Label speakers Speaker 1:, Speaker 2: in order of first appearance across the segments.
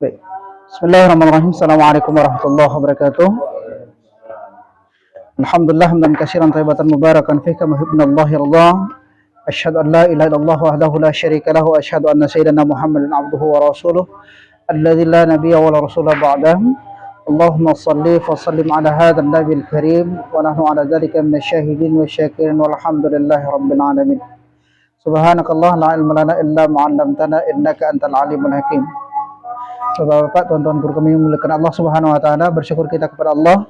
Speaker 1: Baik. Bismillahirrahmanirrahim. Assalamualaikum warahmatullahi wabarakatuh. Alhamdulillah hamdan katsiran thayyibatan mubarakan fihi kama yuhibbunallahi yarda. Asyhadu an la ilaha illallah wahdahu la syarika lahu wa asyhadu anna sayyidana Muhammadan abduhu wa rasuluh alladzi la nabiyya wa la rasula ba'dahu. Allahumma shalli wa sallim ala hadzal nabiyil karim wa nahnu ala dzalika minasyahidin wasyakirin walhamdulillahi rabbil alamin. Subhanakallah la ilma lana illa ma 'allamtana innaka antal alimul hakim. Bapak-bapak, tuan-tuan guru kami yang memuliakan Allah Subhanahu wa taala, bersyukur kita kepada Allah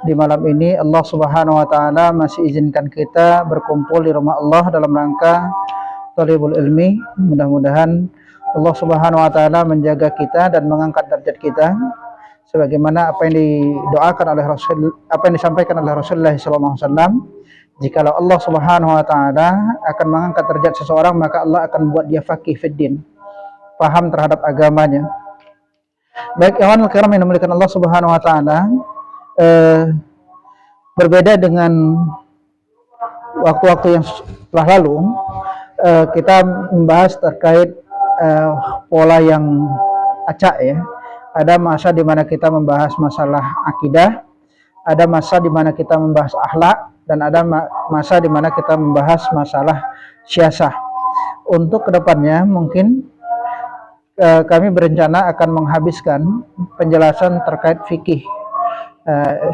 Speaker 1: di malam ini Allah Subhanahu wa taala masih izinkan kita berkumpul di rumah Allah dalam rangka thalibul ilmi. Mudah-mudahan Allah Subhanahu wa taala menjaga kita dan mengangkat derajat kita sebagaimana apa yang didoakan oleh Rasul, apa yang disampaikan oleh Rasulullah sallallahu alaihi wasallam. Jikalau Allah Subhanahu wa taala akan mengangkat derajat seseorang, maka Allah akan buat dia faqih fiddin, paham terhadap agamanya. Baik, ikhwan al-kiram yang dimuliakan Allah Subhanahu wa taala, berbeda dengan waktu-waktu yang telah lalu, kita membahas terkait pola yang acak ya. Ada masa di mana kita membahas masalah akidah, ada masa di mana kita membahas akhlak, dan ada masa di mana kita membahas masalah syasah. Untuk kedepannya mungkin kami berencana akan menghabiskan penjelasan terkait fikih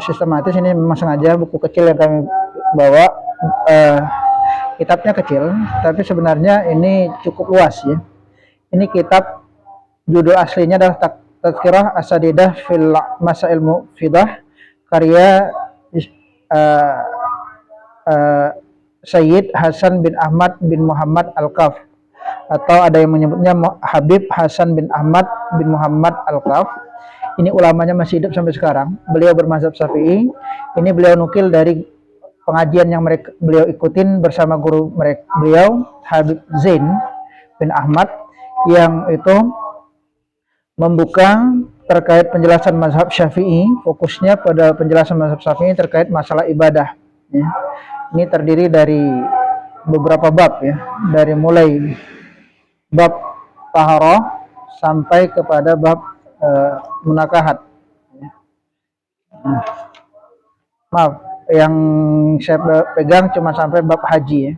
Speaker 1: sistematis. Ini memang sengaja buku kecil yang kami bawa, kitabnya kecil tapi sebenarnya ini cukup luas ya. Ini kitab, judul aslinya adalah Tadhkirah Asadidah fil Masail Mufidah, karya Sayyid Hasan bin Ahmad bin Muhammad Al-Kaf, atau ada yang menyebutnya Habib Hasan bin Ahmad bin Muhammad Al-Kaf. Ini ulamanya masih hidup sampai sekarang. Beliau bermazhab Syafi'i. Ini beliau nukil dari pengajian yang beliau ikutin bersama guru beliau Habib Zain bin Ahmad, yang itu membuka terkait penjelasan mazhab Syafi'i, fokusnya pada penjelasan mazhab Syafi'i terkait masalah ibadah ya. Ini terdiri dari beberapa bab ya, dari mulai bab taharah sampai kepada bab munakahat. Maaf, yang saya pegang cuma sampai bab haji ya.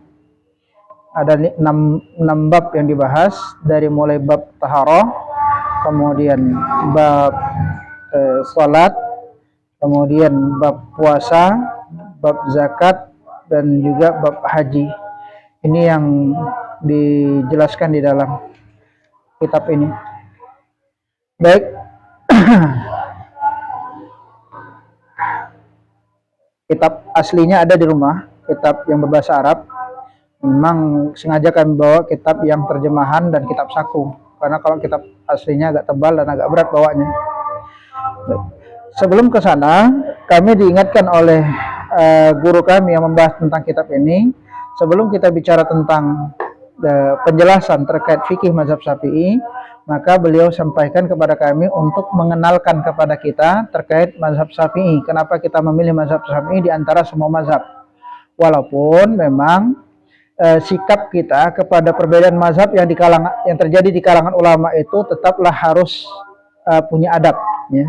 Speaker 1: Ada 6 bab yang dibahas, dari mulai bab taharah, kemudian bab salat, kemudian bab puasa, bab zakat, dan juga bab haji. Ini yang dijelaskan di dalam kitab ini. Baik. Kitab aslinya ada di rumah, kitab yang berbahasa Arab. Memang sengaja kami bawa kitab yang terjemahan dan kitab saku, karena kalau kitab aslinya agak tebal dan agak berat bawanya. Sebelum ke sana, kami diingatkan oleh guru kami yang membahas tentang kitab ini, sebelum kita bicara tentang penjelasan terkait fikih mazhab Syafi'i, maka beliau sampaikan kepada kami untuk mengenalkan kepada kita terkait mazhab Syafi'i. Kenapa kita memilih mazhab Syafi'i di antara semua mazhab? Walaupun memang sikap kita kepada perbedaan mazhab yang terjadi di kalangan ulama itu tetaplah harus punya adab ya.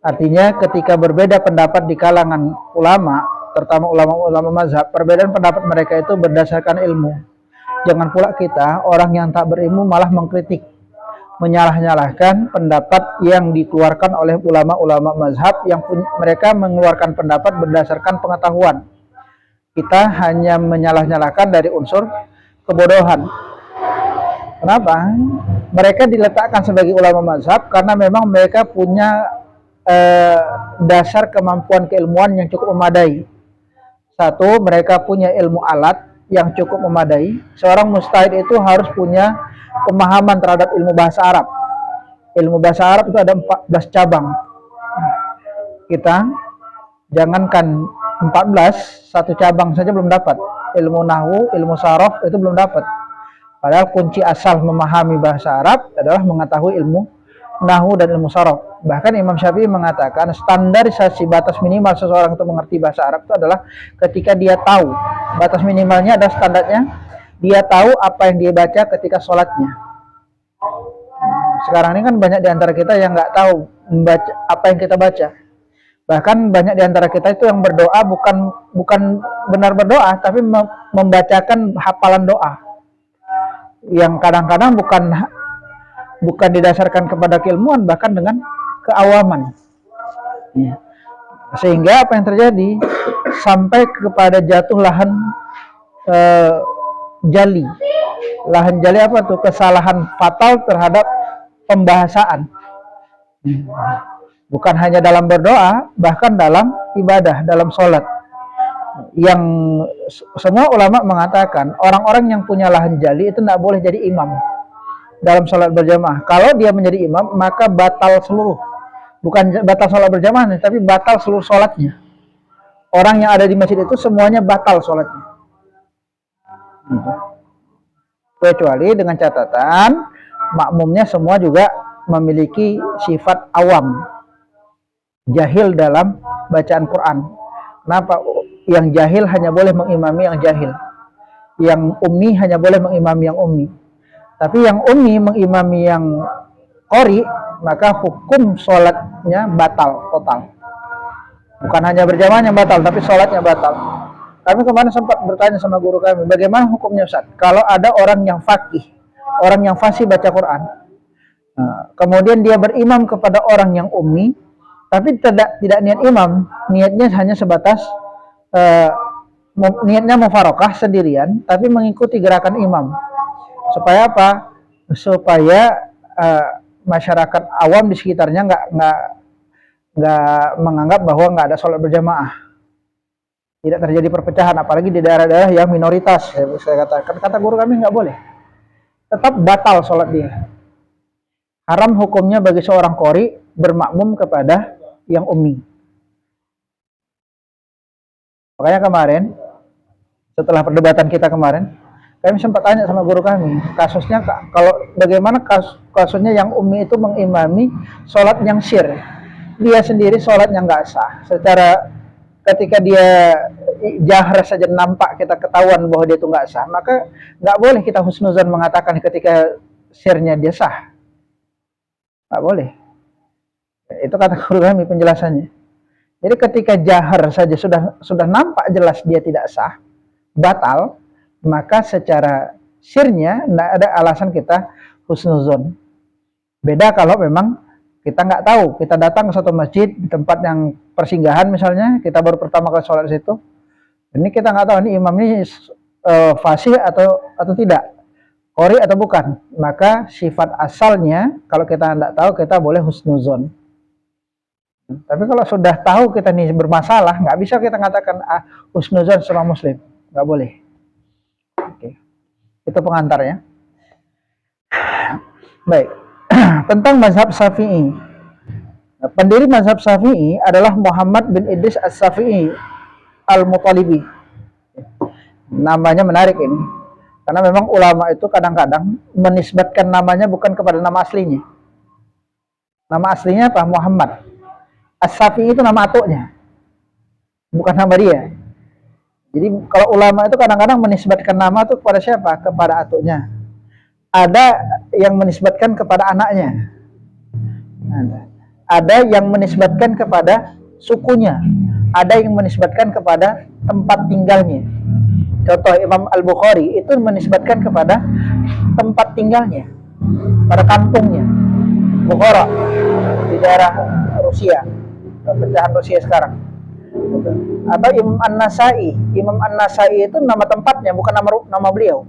Speaker 1: Artinya ketika berbeda pendapat di kalangan ulama, terutama ulama-ulama mazhab, perbedaan pendapat mereka itu berdasarkan ilmu. Jangan pula kita, orang yang tak berilmu, malah mengkritik, menyalah-nyalahkan pendapat yang dikeluarkan oleh ulama-ulama mazhab yang mereka mengeluarkan pendapat berdasarkan pengetahuan. Kita hanya menyalah-nyalahkan dari unsur kebodohan. Kenapa? Mereka diletakkan sebagai ulama mazhab karena memang mereka punya dasar kemampuan keilmuan yang cukup memadai. Satu, mereka punya ilmu alat yang cukup memadai. Seorang mujtahid itu harus punya pemahaman terhadap ilmu bahasa Arab. Ilmu bahasa Arab itu ada 14 cabang. Kita jangankan 14, satu cabang saja belum dapat. Ilmu nahwu, ilmu saraf itu belum dapat. Padahal kunci asal memahami bahasa Arab adalah mengetahui ilmu nahwu dan ilmu saraf. Bahkan Imam Syafi'i mengatakan standarisasi batas minimal seseorang untuk mengerti bahasa Arab itu adalah ketika dia tahu, batas minimalnya adalah standarnya dia tahu apa yang dia baca ketika sholatnya. Sekarang ini kan banyak di antara kita yang nggak tahu membaca apa yang kita baca. Bahkan banyak di antara kita itu yang berdoa bukan benar berdoa, tapi membacakan hafalan doa yang kadang-kadang bukan didasarkan kepada keilmuan, bahkan dengan keawaman. Ya. Sehingga apa yang terjadi sampai kepada jatuh lahan jali. Lahan jali apa tuh? Kesalahan fatal terhadap pembahasaan. Bukan hanya dalam berdoa, bahkan dalam ibadah, dalam sholat. Yang semua ulama mengatakan orang-orang yang punya lahan jali itu tidak boleh jadi imam dalam sholat berjamaah. Kalau dia menjadi imam, maka batal seluruh. Bukan batal sholat berjamaah, tapi batal seluruh sholatnya. Orang yang ada di masjid itu semuanya batal sholatnya. Kecuali dengan catatan makmumnya semua juga memiliki sifat awam, jahil dalam bacaan Quran. Kenapa? Yang jahil hanya boleh mengimami yang jahil, yang ummi hanya boleh mengimami yang ummi. Tapi yang ummi mengimami yang qori, maka hukum sholatnya batal total. Bukan hanya berjamaahnya batal, tapi sholatnya batal. Kami kemarin sempat bertanya sama guru kami, bagaimana hukumnya Ustaz? Kalau ada orang yang faqih, orang yang fasih baca Quran, kemudian dia berimam kepada orang yang ummi, tapi tidak niat imam, niatnya hanya sebatas niatnya mufarokah sendirian, tapi mengikuti gerakan imam. Supaya apa? Supaya masyarakat awam di sekitarnya nggak menganggap bahwa nggak ada sholat berjamaah, tidak terjadi perpecahan, apalagi di daerah-daerah yang minoritas. Saya katakan, kata guru kami nggak boleh, tetap batal sholat dia. Haram hukumnya bagi seorang qori bermakmum kepada yang ummi. Makanya kemarin, setelah perdebatan kita kemarin, kami sempat tanya sama guru kami, kasusnya kalau bagaimana kasusnya yang ummi itu mengimami sholat yang syir, dia sendiri sholatnya nggak sah. Secara ketika dia jahar saja nampak kita ketahuan bahwa dia itu nggak sah, maka nggak boleh kita husnuzan mengatakan ketika syirnya dia sah. Nggak boleh. Itu kata guru kami penjelasannya. Jadi ketika jahar saja sudah nampak jelas dia tidak sah, batal, maka secara syirnya tidak ada alasan kita husnuzon. Beda kalau memang kita nggak tahu, kita datang ke suatu masjid di tempat yang persinggahan misalnya, kita baru pertama kali sholat di situ. Ini kita nggak tahu ini imam ini fasih atau tidak, qori atau bukan. Maka sifat asalnya kalau kita nggak tahu, kita boleh husnuzon. Tapi kalau sudah tahu kita ini bermasalah, nggak bisa kita katakan husnuzon seorang muslim, nggak boleh. Oke. Itu pengantarnya. Baik. Tentang mazhab Syafi'i. Pendiri mazhab Syafi'i adalah Muhammad bin Idris As-Syafi'i Al-Muttalibi. Namanya menarik ini. Karena memang ulama itu kadang-kadang menisbatkan namanya bukan kepada nama aslinya. Nama aslinya apa? Muhammad. As-Syafi'i itu nama atuknya, bukan nama dia. Jadi kalau ulama itu kadang-kadang menisbatkan nama itu kepada siapa? Kepada atuknya. Ada yang menisbatkan kepada anaknya. Ada yang menisbatkan kepada sukunya. Ada yang menisbatkan kepada tempat tinggalnya. Contoh Imam Al-Bukhari itu menisbatkan kepada tempat tinggalnya, pada kampungnya, Bukhara, di daerah Rusia, pecahan Rusia sekarang. Atau Imam An-Nasai. Imam An-Nasai itu nama tempatnya, bukan nama beliau.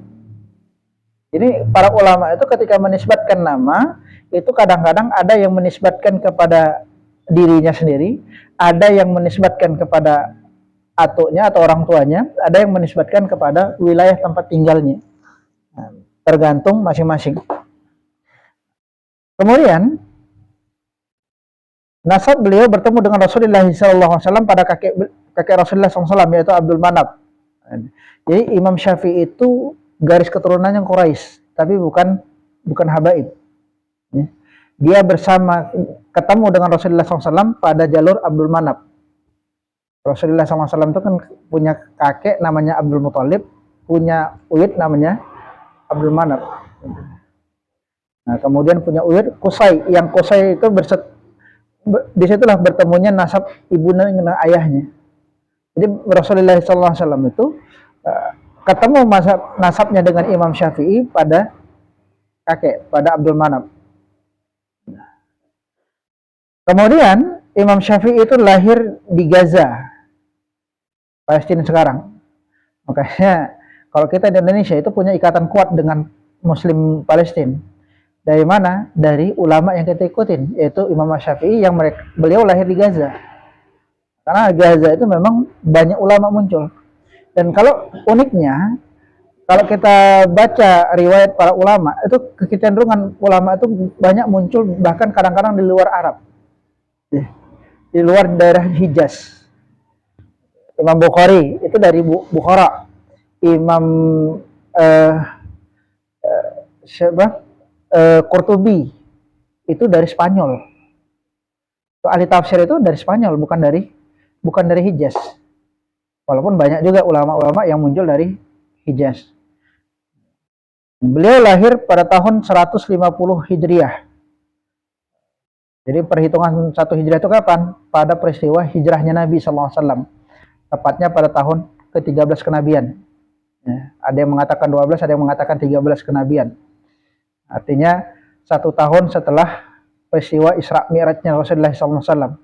Speaker 1: Jadi para ulama itu ketika menisbatkan nama, itu kadang-kadang ada yang menisbatkan kepada dirinya sendiri, ada yang menisbatkan kepada atuknya atau orang tuanya, ada yang menisbatkan kepada wilayah tempat tinggalnya. Tergantung masing-masing. Kemudian nasab beliau bertemu dengan Rasulullah SAW pada kakek Rasulullah SAW, yaitu Abdul Manaf. Jadi Imam Syafi'i itu garis keturunannya Quraisy, tapi bukan habaib. Dia ketemu dengan Rasulullah SAW pada jalur Abdul Manaf. Rasulullah SAW itu kan punya kakek namanya Abdul Muthalib, punya uyut namanya Abdul Manaf. Nah, kemudian punya uyut Qusay, yang Qusay itu disitulah bertemunya nasab ibunya dengan ayahnya. Jadi Rasulullah SAW itu ketemu nasabnya dengan Imam Syafi'i pada kakek, pada Abdul Manaf. Kemudian Imam Syafi'i itu lahir di Gaza, Palestina sekarang. Makanya kalau kita di Indonesia itu punya ikatan kuat dengan Muslim Palestina. Dari mana? Dari ulama yang kita ikutin, yaitu Imam Syafi'i yang beliau lahir di Gaza. Karena Gaza itu memang banyak ulama muncul. Dan kalau uniknya, kalau kita baca riwayat para ulama, itu kecenderungan ulama itu banyak muncul bahkan kadang-kadang di luar Arab. Di luar daerah Hijaz. Imam Bukhari itu dari Bukhara. Imam Qurtubi itu dari Spanyol. Ahli tafsir itu dari Spanyol, bukan dari Hijaz. Walaupun banyak juga ulama-ulama yang muncul dari Hijaz. Beliau lahir pada tahun 150 Hijriah. Jadi perhitungan 1 Hijriah itu kapan? Pada peristiwa hijrahnya Nabi SAW. Tepatnya pada tahun ke-13 kenabian. Ya, ada yang mengatakan 12, ada yang mengatakan 13 kenabian. Artinya 1 tahun setelah peristiwa Isra Mi'rajnya Rasulullah SAW.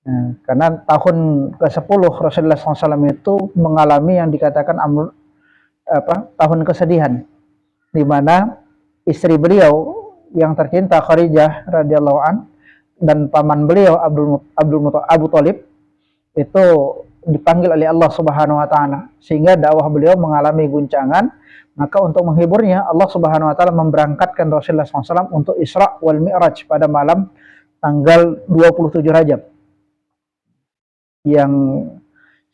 Speaker 1: Nah, karena tahun ke-10 Rasulullah SAW itu mengalami yang dikatakan tahun kesedihan, di mana istri beliau yang tercinta Khadijah radhiyallahu an dan paman beliau Abu Thalib itu dipanggil oleh Allah Subhanahu wa taala, sehingga dakwah beliau mengalami guncangan. Maka untuk menghiburnya Allah Subhanahu wa taala memberangkatkan Rasulullah SAW untuk Isra wal Mi'raj pada malam tanggal 27 Rajab yang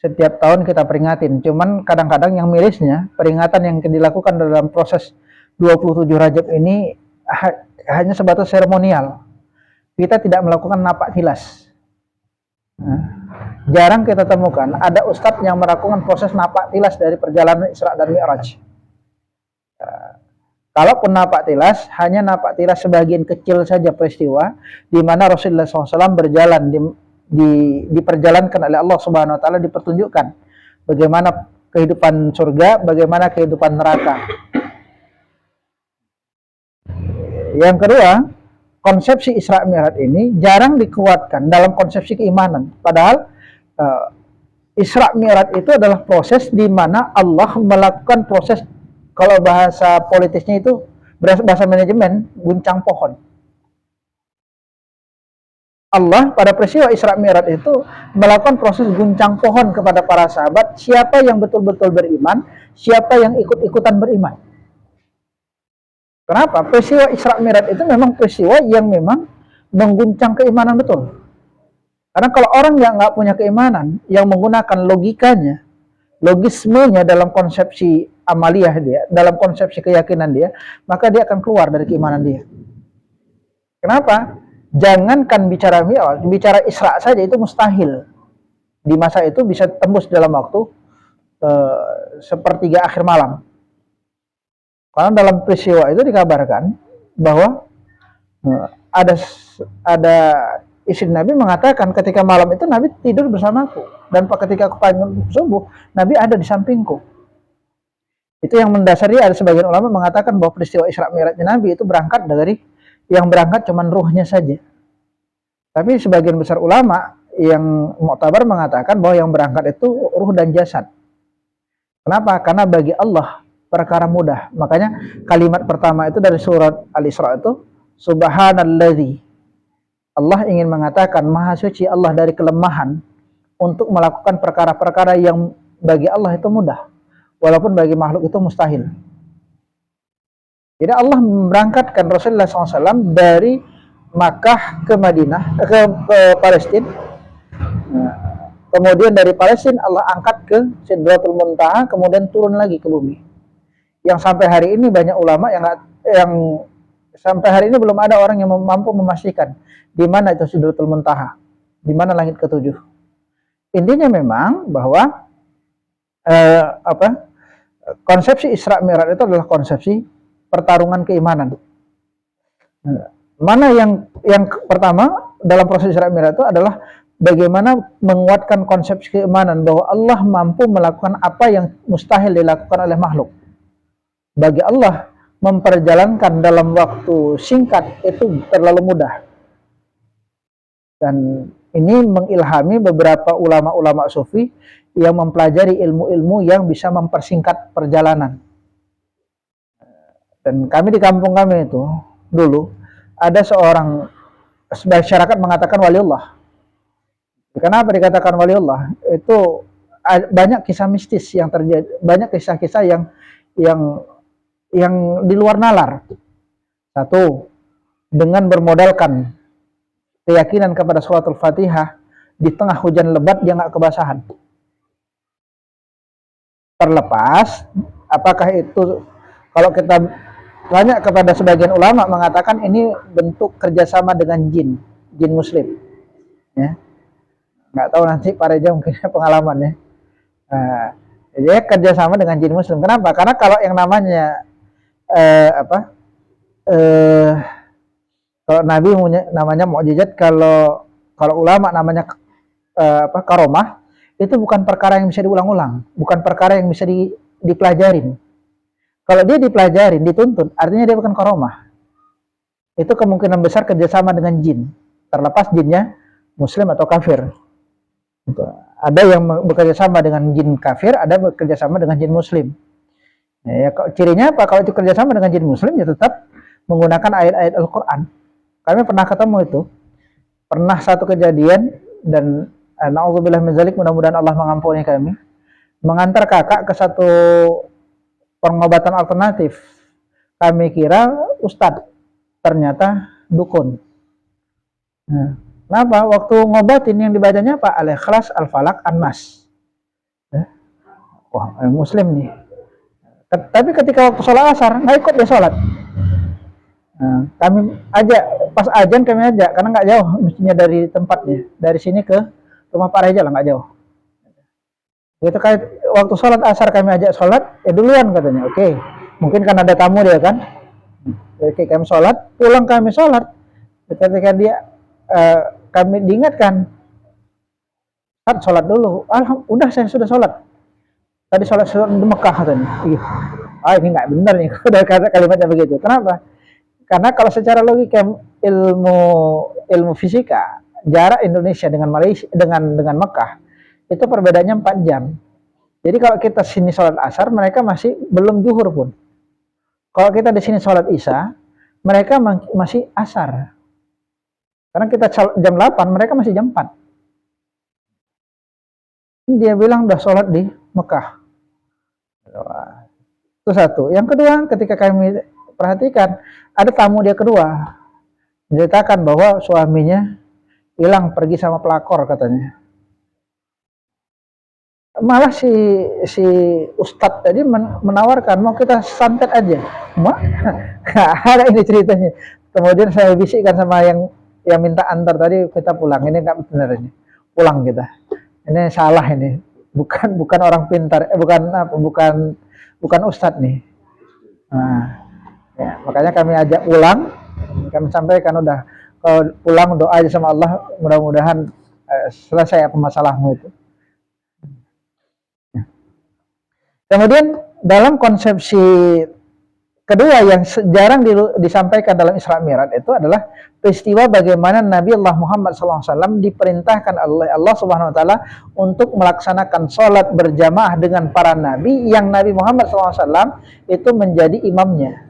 Speaker 1: setiap tahun kita peringatin. Cuman kadang-kadang yang mirisnya, peringatan yang dilakukan dalam proses 27 Rajab ini hanya sebatas seremonial. Kita tidak melakukan napak tilas. Jarang kita temukan ada ustadz yang melakukan proses napak tilas dari perjalanan Isra dan Mi'raj. Kalaupun napak tilas, hanya napak tilas sebagian kecil saja peristiwa di mana Rasulullah SAW berjalan diperjalankan oleh Allah Subhanahu Wa Taala, dipertunjukkan bagaimana kehidupan surga, bagaimana kehidupan neraka. Yang kedua, konsepsi Isra Mi'raj ini jarang dikuatkan dalam konsepsi keimanan. Padahal Isra Mi'raj itu adalah proses di mana Allah melakukan proses, kalau bahasa politisnya itu, bahasa manajemen, guncang pohon. Allah pada peristiwa Isra Mi'raj itu melakukan proses guncang pohon kepada para sahabat, siapa yang betul-betul beriman, siapa yang ikut-ikutan beriman. Kenapa? Peristiwa Isra Mi'raj itu memang peristiwa yang memang mengguncang keimanan betul. Karena kalau orang yang nggak punya keimanan, yang menggunakan logikanya, logismenya dalam konsepsi amaliyah dia, dalam konsepsi keyakinan dia, maka dia akan keluar dari keimanan dia. Kenapa? Jangankan bicara Mi'raj, bicara Isra saja itu mustahil. Di masa itu bisa tembus dalam waktu sepertiga akhir malam. Karena dalam peristiwa itu dikabarkan bahwa ada istri Nabi mengatakan, ketika malam itu Nabi tidur bersamaku, dan ketika aku bangun subuh, Nabi ada di sampingku. Itu yang mendasari ada sebagian ulama mengatakan bahwa peristiwa Isra Mi'rajnya Nabi itu berangkat dari, yang berangkat cuman ruhnya saja. Tapi sebagian besar ulama yang mu'tabar mengatakan bahwa yang berangkat itu ruh dan jasad. Kenapa? Karena bagi Allah perkara mudah. Makanya kalimat pertama itu dari surat Al-Isra itu, Subhanalladzi. Allah ingin mengatakan maha suci Allah dari kelemahan untuk melakukan perkara-perkara yang bagi Allah itu mudah, walaupun bagi makhluk itu mustahil. Jadi Allah memberangkatkan Rasulullah SAW dari Makkah ke Madinah, ke Palestina. Kemudian dari Palestina Allah angkat ke Sidratul Muntaha, kemudian turun lagi ke bumi. Yang sampai hari ini banyak ulama yang sampai hari ini belum ada orang yang mampu memastikan di mana itu Sidratul Muntaha, di mana langit ketujuh. Intinya memang bahwa konsepsi Isra Mi'raj itu adalah konsepsi pertarungan keimanan. Mana yang pertama dalam proses Isra Mi'raj itu adalah bagaimana menguatkan konsep keimanan bahwa Allah mampu melakukan apa yang mustahil dilakukan oleh makhluk. Bagi Allah memperjalankan dalam waktu singkat itu terlalu mudah. Dan ini mengilhami beberapa ulama-ulama sufi yang mempelajari ilmu-ilmu yang bisa mempersingkat perjalanan. Dan kami di kampung kami itu dulu ada seorang masyarakat mengatakan waliullah. Kenapa dikatakan waliullah? Itu banyak kisah mistis yang terjadi, banyak kisah-kisah yang yang di luar nalar. Satu, dengan bermodalkan keyakinan kepada suratul Fatihah di tengah hujan lebat dia nggak kebasahan. Terlepas, apakah itu kalau kita tanya kepada sebagian ulama mengatakan ini bentuk kerjasama dengan jin muslim. Ya, nggak tahu nanti Pak Reja mungkin pengalaman ya. Nah, jadi kerjasama dengan jin muslim. Kenapa? Karena kalau yang namanya kalau Nabi namanya mukjizat, kalau ulama namanya karomah, itu bukan perkara yang bisa diulang-ulang, bukan perkara yang bisa dipelajarin. Kalau dia dipelajarin, dituntut, artinya dia bukan karomah. Itu kemungkinan besar kerjasama dengan jin, terlepas jinnya muslim atau kafir. Gitu. Ada yang bekerja sama dengan jin kafir, ada bekerja sama dengan jin muslim. Ya, cirinya apa? Kalau itu kerjasama dengan jin muslim, ya tetap menggunakan ayat-ayat Al-Quran. Kami pernah ketemu itu, pernah satu kejadian, dan na'udzubillah min dzalik, mudah-mudahan Allah mengampuni kami, mengantar kakak ke satu pengobatan alternatif. Kami kira ustadz, ternyata dukun. Nah, kenapa? Waktu ngobatin yang dibacanya apa? Al-Ikhlas, Al-Falaq, An-Nas. Wah, muslim nih. Tapi ketika waktu sholat asar, nggak ikut dia sholat. Nah, kami ajak, pas ajan kami ajak, karena nggak jauh mestinya dari tempatnya. Dari sini ke rumah Pak Reja lah, nggak jauh. Gitu kan, waktu sholat asar kami ajak sholat, duluan katanya. Oke, mungkin kan ada tamu dia kan. Oke, kami sholat, pulang kami sholat. Ketika dia kami diingatkan, sholat dulu. Udah saya sudah sholat. Tadi sholat di Mekah katanya. Ini nggak benar nih, udah kata kalimatnya begitu. Kenapa? Karena kalau secara logika ilmu fisika, jarak Indonesia dengan Malaysia dengan Mekah itu perbedaannya 4 jam. Jadi kalau kita sini sholat asar, mereka masih belum zuhur pun. Kalau kita di sini sholat isya, mereka masih asar. Karena kita jam 8, mereka masih jam 4. Dia bilang udah sholat di Mekah. Itu satu. Yang kedua, ketika kami perhatikan, ada tamu dia kedua menceritakan bahwa suaminya hilang pergi sama pelakor katanya. Malah si ustadz tadi menawarkan, mau kita santet aja. Ada ini ceritanya. Kemudian saya bisikkan sama yang minta antar tadi, kita pulang. Ini nggak benar ini. Pulang kita. Ini salah ini. Bukan orang pintar, bukan ustadz nih. Nah, ya, makanya kami ajak pulang, kami sampaikan udah kalau pulang doa aja sama Allah, mudah-mudahan selesai apa masalahmu itu. Kemudian dalam konsepsi kedua yang jarang disampaikan dalam Isra Mi'raj itu adalah peristiwa bagaimana Nabi Allah Muhammad SAW diperintahkan oleh Allah Subhanahu Wa Taala untuk melaksanakan sholat berjamaah dengan para nabi, yang Nabi Muhammad SAW itu menjadi imamnya.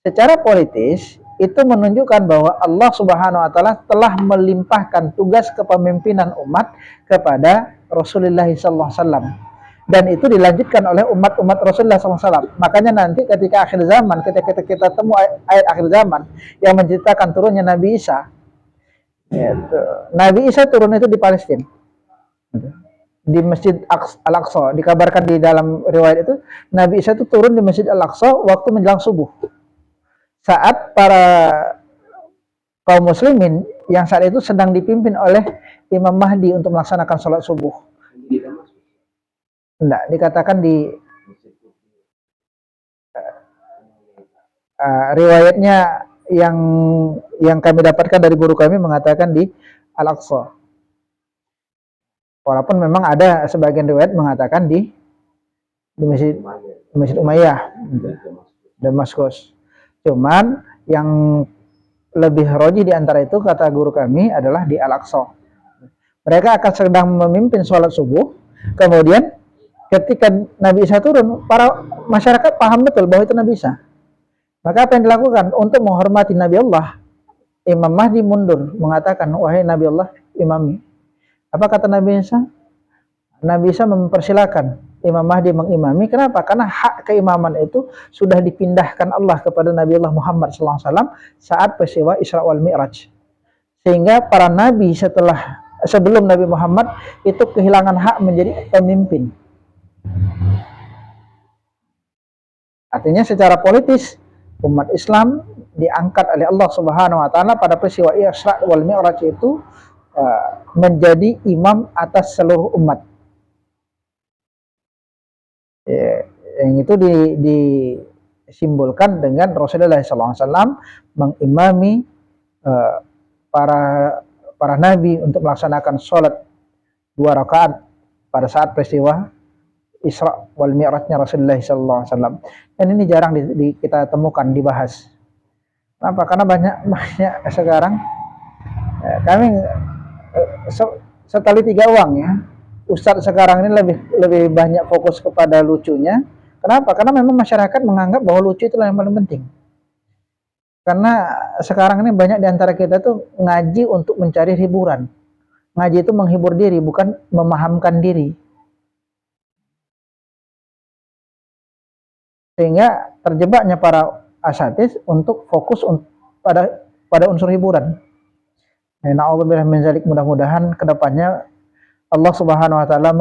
Speaker 1: Secara politis itu menunjukkan bahwa Allah Subhanahu Wa Taala telah melimpahkan tugas kepemimpinan umat kepada Rasulullah SAW. Dan itu dilanjutkan oleh umat-umat Rasulullah SAW. Makanya nanti ketika akhir zaman, ketika kita temu ayat akhir zaman yang menceritakan turunnya Nabi Isa, gitu. Nabi Isa turun itu di Palestina, di Masjid Al-Aqsa. Dikabarkan di dalam riwayat itu, Nabi Isa itu turun di Masjid Al-Aqsa waktu menjelang subuh. Saat para kaum muslimin yang saat itu sedang dipimpin oleh Imam Mahdi untuk melaksanakan sholat subuh. Enggak, dikatakan di riwayatnya yang kami dapatkan dari guru kami mengatakan di Al-Aqsa. Walaupun memang ada sebagian riwayat mengatakan di Masjid Umayyah, Damaskus. Cuman yang lebih roji di antara itu kata guru kami adalah di Al-Aqsa. Mereka akan sedang memimpin sholat subuh, kemudian ketika Nabi Isa turun, para masyarakat paham betul bahwa itu Nabi Isa. Maka apa yang dilakukan untuk menghormati Nabi Allah? Imam Mahdi mundur mengatakan, wahai Nabi Allah, imami. Apa kata Nabi Isa? Nabi Isa mempersilahkan Imam Mahdi mengimami. Kenapa? Karena hak keimaman itu sudah dipindahkan Allah kepada Nabi Allah Muhammad SAW saat peristiwa Isra wal Mi'raj. Sehingga para nabi sebelum Nabi Muhammad itu kehilangan hak menjadi pemimpin. Artinya secara politis umat Islam diangkat oleh Allah Subhanahu wa taala pada peristiwa Isra wal Mi'raj itu menjadi imam atas seluruh umat. Yang itu disimbolkan dengan Rasulullah SAW mengimami para nabi untuk melaksanakan sholat 2 rakaat pada saat peristiwa Isra wal Mi'rajnya Rasulullah SAW. Dan ini jarang kita temukan dibahas. Kenapa? Karena banyak sekarang kami setali 3 uang ya. Ustadz sekarang ini lebih banyak fokus kepada lucunya. Kenapa? Karena memang masyarakat menganggap bahwa lucu itu yang paling penting. Karena sekarang ini banyak di antara kita tuh ngaji untuk mencari hiburan. Ngaji itu menghibur diri, bukan memahamkan diri. Sehingga terjebaknya para asatidz untuk fokus pada unsur hiburan. Na'udzubillah min dzalik, mudah-mudahan kedepannya Allah Subhanahu wa taala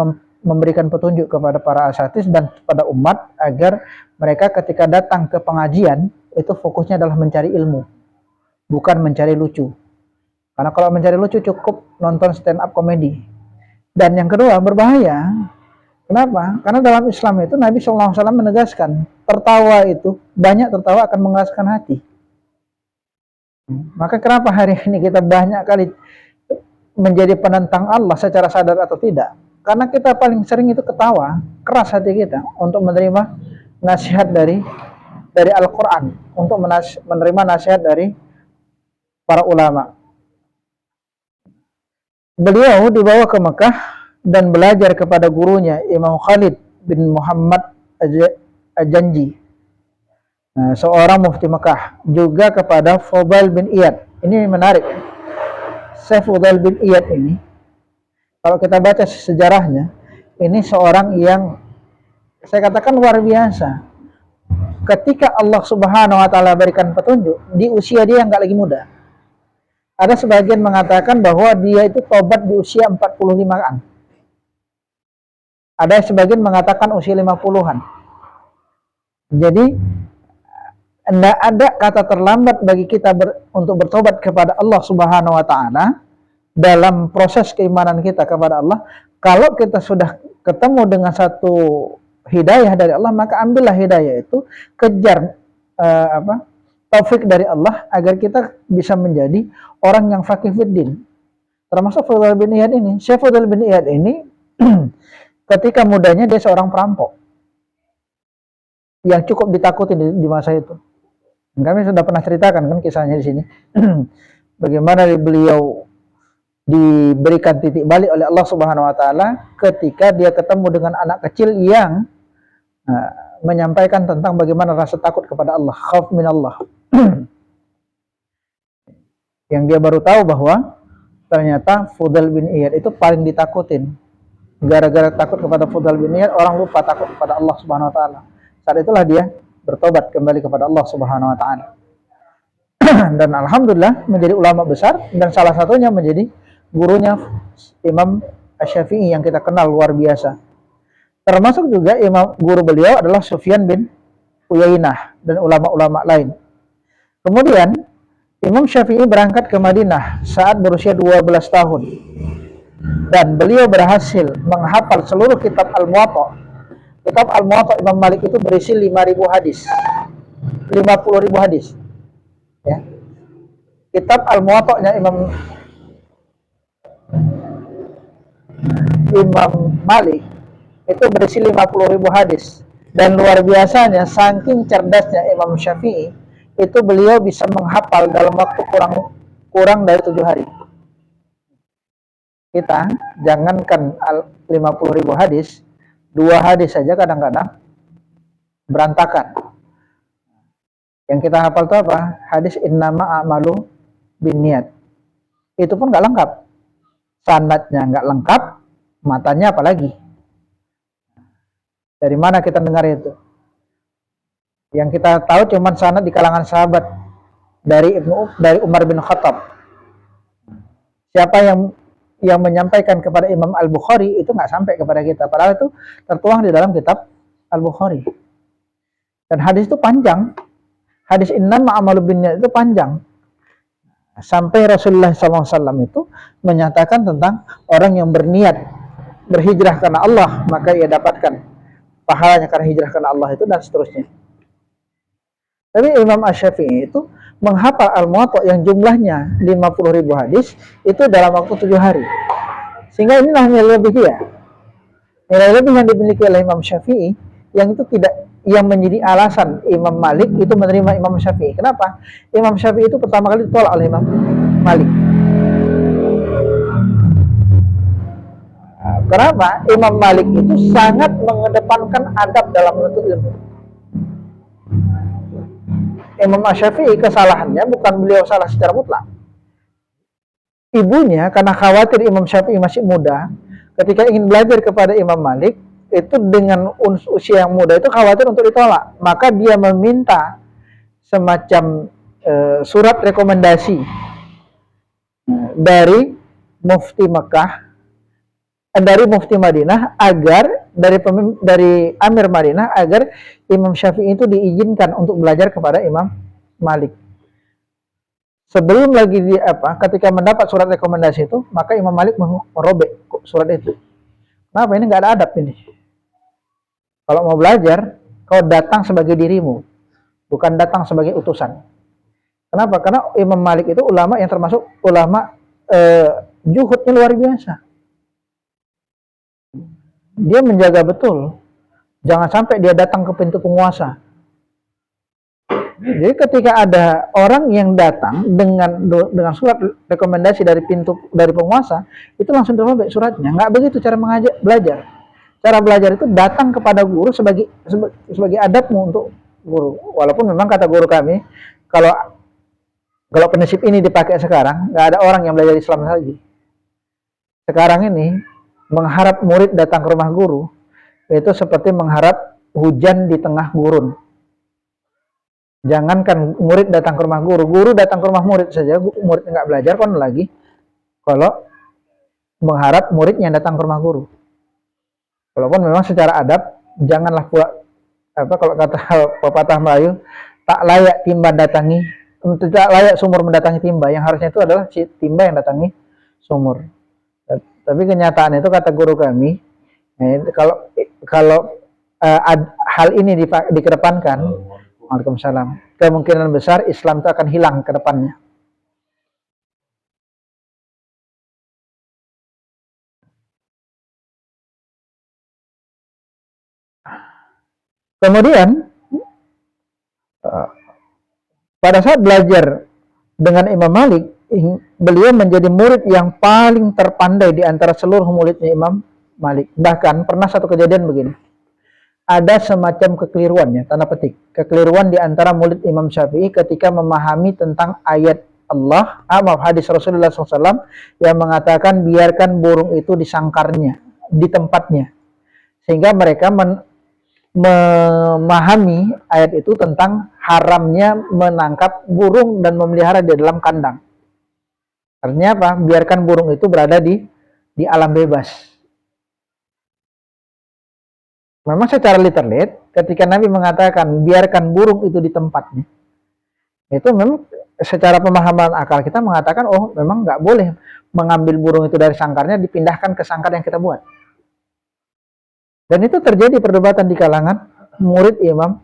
Speaker 1: memberikan petunjuk kepada para asatidz dan kepada umat agar mereka ketika datang ke pengajian itu fokusnya adalah mencari ilmu, bukan mencari lucu. Karena kalau mencari lucu cukup nonton stand up comedy. Dan yang kedua berbahaya. Kenapa? Karena dalam Islam itu Nabi SAW menegaskan tertawa itu, banyak tertawa akan mengeraskan hati. Maka kenapa hari ini kita banyak kali menjadi penentang Allah secara sadar atau tidak? Karena kita paling sering itu ketawa, keras hati kita untuk menerima nasihat dari Al-Quran, untuk menerima nasihat dari para ulama. Beliau dibawa ke Mekah dan belajar kepada gurunya Imam Khalid bin Muhammad Ajanji, seorang mufti Mekah, juga kepada Fudail bin Iyad. Ini menarik. Syekh Fudail bin Iyad ini, kalau kita baca sejarahnya, ini seorang yang saya katakan luar biasa. Ketika Allah Subhanahu wa taala berikan petunjuk di usia dia yang enggak lagi muda. Ada sebagian mengatakan bahwa dia itu tobat di usia 45-an. Ada sebagian mengatakan usia 50-an. Jadi tidak ada kata terlambat bagi kita untuk bertobat kepada Allah Subhanahu wa taala dalam proses keimanan kita kepada Allah. Kalau kita sudah ketemu dengan satu hidayah dari Allah, maka ambillah hidayah itu, kejar taufik dari Allah agar kita bisa menjadi orang yang faqih fiddin. Termasuk Fudail bin Iyad ini. Syekh Fudail bin Iyad ini ketika mudanya dia seorang perampok yang cukup ditakuti di masa itu. Kami sudah pernah ceritakan kan kisahnya di sini. Bagaimana beliau diberikan titik balik oleh Allah Subhanahu wa taala ketika dia ketemu dengan anak kecil yang menyampaikan tentang bagaimana rasa takut kepada Allah, khauf minallah. Yang dia baru tahu bahwa ternyata Fudail bin Iyad itu paling ditakutin. Gara-gara takut kepada Fudail bin Iyad, orang lupa takut kepada Allah Subhanahu wa taala. Saat itulah dia bertobat kembali kepada Allah Subhanahu wa taala. Dan alhamdulillah menjadi ulama besar, dan salah satunya menjadi gurunya Imam Asy-Syafi'i yang kita kenal luar biasa. Termasuk juga guru beliau adalah Sufyan bin Uyainah dan ulama-ulama lain. Kemudian Imam Syafi'i berangkat ke Madinah saat berusia 12 tahun. Dan beliau berhasil menghafal seluruh kitab Al-Muwatta. Kitab Al-Muwatta Imam Malik itu berisi 5.000 hadis. 50.000 hadis. Ya. kitab Al-Muwatta-nya Imam Malik itu berisi 50.000 hadis. Dan luar biasanya, saking cerdasnya Imam Syafi'i, itu beliau bisa menghafal dalam waktu kurang dari 7 hari. Kita jangankan 50.000 hadis, 2 hadis saja kadang-kadang berantakan. Yang kita hafal itu apa? Hadis innama a'malu binniyat. Itu pun nggak lengkap. Sanadnya nggak lengkap, matanya apalagi. Dari mana kita dengar itu? Yang kita tahu cuma sanad di kalangan sahabat dari Umar bin Khattab. Siapa yang menyampaikan kepada Imam Al-Bukhari itu nggak sampai kepada kita. Padahal itu tertuang di dalam kitab Al-Bukhari. Dan hadis itu panjang. Hadis innama a'malu binniyat itu panjang. Sampai Rasulullah SAW itu menyatakan tentang orang yang berniat berhijrah karena Allah, maka ia dapatkan pahalanya karena hijrah karena Allah itu, dan seterusnya. Tapi Imam Asy-Syafi'i itu menghafal Al-Muwatta yang jumlahnya 50.000 hadis itu dalam waktu 7 hari. Sehingga inilah nilai lebih dia. Nilai lebih yang dimiliki oleh Imam Syafi'i yang itu tidak yang menjadi alasan Imam Malik itu menerima Imam Syafi'i. Kenapa? Imam Syafi'i itu pertama kali ditolak oleh Imam Malik. Kenapa? Imam Malik itu sangat mengedepankan adab dalam menuntut ilmu. Imam Syafi'i kesalahannya bukan beliau salah secara mutlak. Ibunya karena khawatir Imam Syafi'i masih muda, ketika ingin belajar kepada Imam Malik, itu dengan usia yang muda itu khawatir untuk ditolak. Maka dia meminta semacam surat rekomendasi dari Mufti Mekah, dari Mufti Madinah, agar dari Amir Madinah, agar Imam Syafi'i itu diizinkan untuk belajar kepada Imam Malik. Sebelum lagi ketika mendapat surat rekomendasi itu, maka Imam Malik merobek surat itu. Kenapa? Ini nggak ada adab ini. Kalau mau belajar, kau datang sebagai dirimu, bukan datang sebagai utusan. Kenapa? Karena Imam Malik itu ulama yang termasuk ulama juhudnya luar biasa. Dia menjaga betul, jangan sampai dia datang ke pintu penguasa. Jadi ketika ada orang yang datang dengan surat rekomendasi dari penguasa, itu langsung dirobek suratnya. Nggak begitu cara belajar. Cara belajar itu datang kepada guru sebagai adabmu untuk guru. Walaupun memang kata guru kami, kalau prinsip ini dipakai sekarang, nggak ada orang yang belajar Islam lagi. Sekarang ini mengharap murid datang ke rumah guru itu seperti mengharap hujan di tengah gurun. Jangankan murid datang ke rumah guru, guru datang ke rumah murid saja, murid nggak belajar kan lagi. Kalau mengharap muridnya datang ke rumah guru. Walaupun memang secara adab janganlah pula kalau kata pepatah Melayu, tak layak timba datangi, tidak layak sumur mendatangi timba. Yang harusnya itu adalah si timba yang datangi sumur. Tapi kenyataan itu kata guru kami, kalau hal ini dikedepankan, Waalaikumsalam, kemungkinan besar Islam itu akan hilang ke depannya. Kemudian pada saat belajar dengan Imam Malik, beliau menjadi murid yang paling terpandai di antara seluruh muridnya Imam Malik. Bahkan pernah satu kejadian begini. Ada semacam kekeliruan, ya, tanda petik. Kekeliruan di antara murid Imam Syafi'i ketika memahami tentang ayat Allah, hadis Rasulullah SAW yang mengatakan biarkan burung itu di sangkarnya, di tempatnya. Sehingga mereka memahami ayat itu tentang haramnya menangkap burung dan memelihara di dalam kandang. Artinya apa? Biarkan burung itu berada di alam bebas. Memang secara literal, ketika Nabi mengatakan biarkan burung itu di tempatnya, itu memang secara pemahaman akal kita mengatakan, oh memang nggak boleh mengambil burung itu dari sangkarnya, dipindahkan ke sangkar yang kita buat. Dan itu terjadi perdebatan di kalangan murid Imam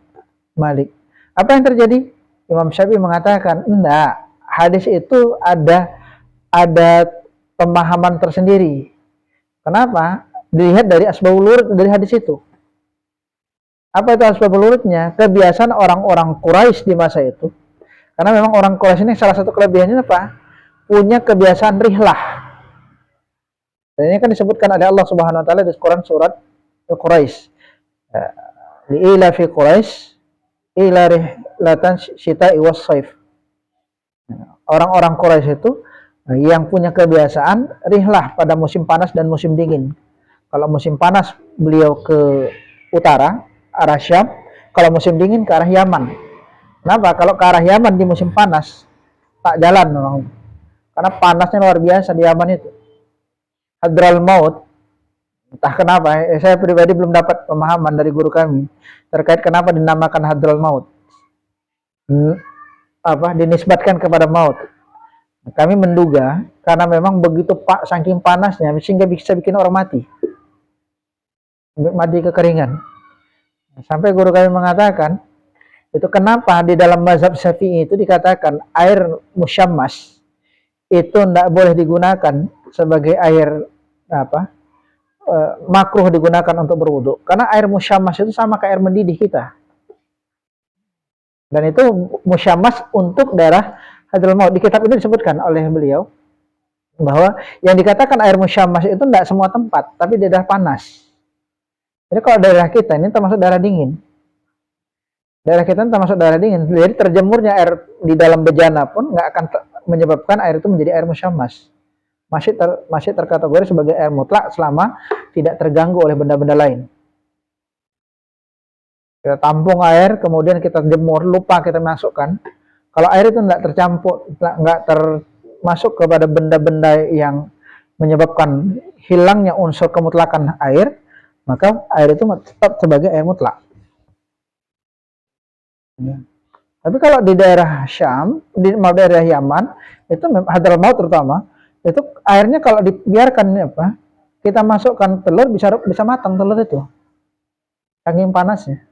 Speaker 1: Malik. Apa yang terjadi? Imam Syafi'i mengatakan, enggak, hadis itu ada pemahaman tersendiri. Kenapa? Dilihat dari asbabul wurud dari hadis itu. Apa itu asbabul wurudnya? Kebiasaan orang-orang Quraisy di masa itu. Karena memang orang Quraisy ini salah satu kelebihannya apa? Punya kebiasaan rihlah. Dan ini kan disebutkan oleh Allah Subhanahu wa taala di Quran surat Quraisy. Ila fi Quraisy ila rihlatan syita'i was saif. Orang-orang Quraisy itu yang punya kebiasaan rihlah pada musim panas dan musim dingin. Kalau musim panas beliau ke utara, arah Syam. Kalau musim dingin ke arah Yaman. Kenapa? Kalau ke arah Yaman di musim panas tak jalan memang. Karena panasnya luar biasa di Yaman itu. Hadral maut. Entah kenapa, saya pribadi belum dapat pemahaman dari guru kami terkait kenapa dinamakan hadral maut. Dinisbatkan kepada maut. Kami menduga karena memang begitu saking panasnya sehingga bisa bikin orang mati kekeringan. Sampai guru kami mengatakan itu kenapa di dalam mazhab Syafi'i itu dikatakan air musyammas itu tidak boleh digunakan sebagai air makruh digunakan untuk berwudu, karena air musyammas itu sama kayak air mendidih kita. Dan itu musyammas untuk daerah Hadral Maut. Di kitab ini disebutkan oleh beliau bahwa yang dikatakan air musyammas itu tidak semua tempat, tapi di daerah panas. Jadi kalau daerah kita ini termasuk daerah dingin. Daerah kita ini termasuk daerah dingin. Jadi terjemurnya air di dalam bejana pun nggak akan menyebabkan air itu menjadi air musyammas. Masih terkategori sebagai air mutlak selama tidak terganggu oleh benda-benda lain. Kita tampung air, kemudian kita jemur, lupa kita masukkan. Kalau air itu tidak tercampur, nggak termasuk kepada benda-benda yang menyebabkan hilangnya unsur kemutlakan air, maka air itu tetap sebagai air mutlak. Ya. Tapi kalau di daerah Syam, di daerah Yaman, itu Hadral Maut terutama, itu airnya kalau dibiarkan kita masukkan telur bisa matang telur itu, saking panasnya.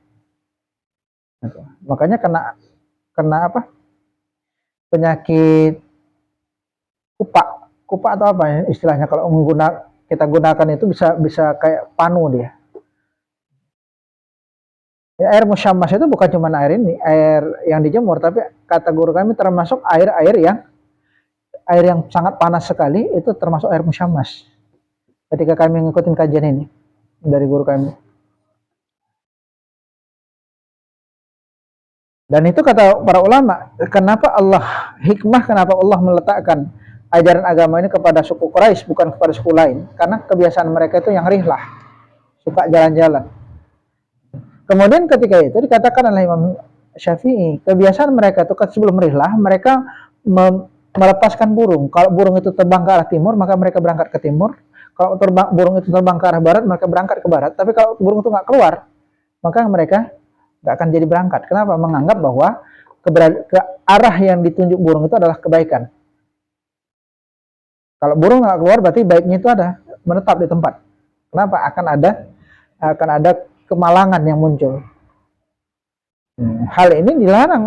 Speaker 1: Makanya kena penyakit kupak atau apa ya istilahnya, kalau kita gunakan itu bisa kayak panu dia. Ya, air musyammas itu bukan cuma air yang dijemur, tapi kata guru kami termasuk air yang sangat panas sekali, itu termasuk air musyammas. Ketika kami ngikutin kajian ini dari guru kami. Dan itu kata para ulama, kenapa kenapa Allah meletakkan ajaran agama ini kepada suku Quraisy bukan kepada suku lain? Karena kebiasaan mereka itu yang rihlah, suka jalan-jalan. Kemudian ketika itu dikatakan oleh Imam Syafi'i, kebiasaan mereka itu sebelum rihlah, mereka melepaskan burung. Kalau burung itu terbang ke arah timur, maka mereka berangkat ke timur. Kalau burung itu terbang ke arah barat, mereka berangkat ke barat. Tapi kalau burung itu nggak keluar, maka mereka nggak akan jadi berangkat. Kenapa? Menganggap bahwa ke arah yang ditunjuk burung itu adalah kebaikan. Kalau burung nggak keluar, berarti baiknya itu ada menetap di tempat. Kenapa? Akan ada kemalangan yang muncul. Hal ini dilarang